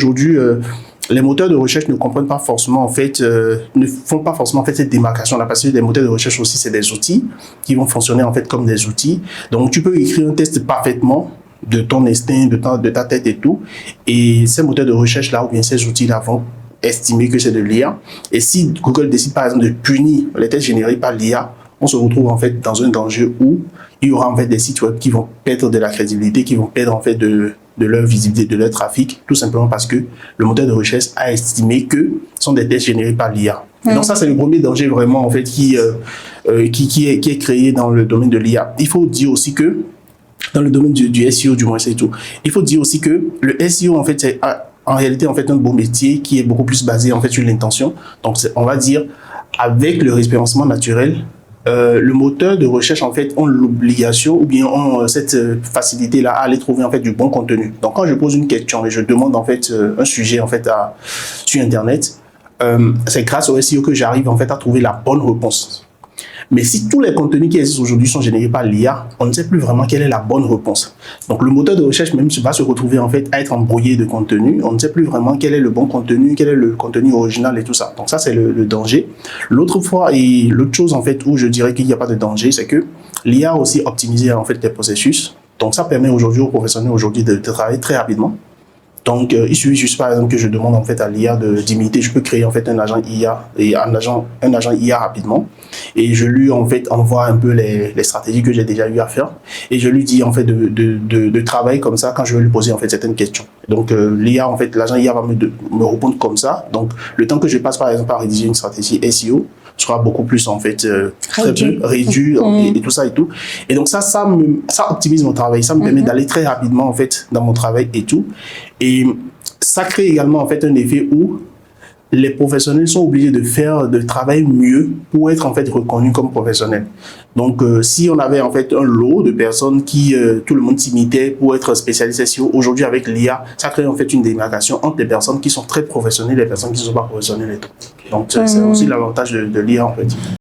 Aujourd'hui, les moteurs de recherche ne comprennent pas forcément, en fait, ne font pas forcément en fait, cette démarcation-là, parce que les moteurs de recherche aussi, c'est des outils qui vont fonctionner en fait comme des outils. Donc, tu peux écrire un test parfaitement de ton instinct, de ta tête et tout, et ces moteurs de recherche-là, ou bien ces outils-là vont estimer que c'est de l'IA. Et si Google décide par exemple de punir les tests générés par l'IA, on se retrouve en fait dans un danger où il y aura en fait des sites web qui vont perdre de la crédibilité, qui vont perdre en fait de leur visibilité, de leur trafic, tout simplement parce que le moteur de recherche a estimé que ce sont des tests générés par l'IA. Donc ça, c'est le premier danger vraiment en fait qui est créé dans le domaine de l'IA. Il faut dire aussi que dans le domaine du SEO, du moins c'est tout, il faut dire aussi que le SEO en fait c'est en réalité en fait un beau métier qui est beaucoup plus basé en fait sur l'intention. Donc on va dire avec le référencement naturel, le moteur de recherche en fait ont l'obligation ou bien ont cette facilité là à aller trouver en fait du bon contenu. Donc quand je pose une question et je demande en fait un sujet en fait sur internet, c'est grâce au SEO que j'arrive en fait à trouver la bonne réponse. Mais si tous les contenus qui existent aujourd'hui sont générés par l'IA, on ne sait plus vraiment quelle est la bonne réponse. Donc le moteur de recherche même va se retrouver en fait à être embrouillé de contenu. On ne sait plus vraiment quel est le bon contenu, quel est le contenu original et tout ça. Donc ça c'est le danger. L'autre chose en fait où je dirais qu'il n'y a pas de danger, c'est que l'IA a aussi optimisé en fait les processus. Donc ça permet aujourd'hui aux professionnels de travailler très rapidement. Donc, il suffit juste par exemple que je demande en fait à l'IA d'imiter. Je peux créer en fait un agent IA et un agent IA rapidement, et je lui en fait envoie un peu les stratégies que j'ai déjà eu à faire, et je lui dis en fait de travailler comme ça quand je vais lui poser en fait certaines questions. Donc l'IA en fait, l'agent IA va me répondre comme ça. Donc le temps que je passe par exemple à rédiger une stratégie SEO sera beaucoup plus en fait réduit et tout ça et tout. Et donc ça optimise mon travail, ça me permet d'aller très rapidement en fait dans mon travail et tout. Et ça crée également en fait un effet où les professionnels sont obligés de travailler mieux pour être en fait reconnus comme professionnels. Donc si on avait en fait un lot de personnes qui tout le monde s'imitait pour être spécialiste SEO, aujourd'hui avec l'IA, ça crée en fait une démarcation entre les personnes qui sont très professionnelles et les personnes qui ne sont pas professionnelles et tout. Donc c'est aussi l'avantage de l'IA en fait.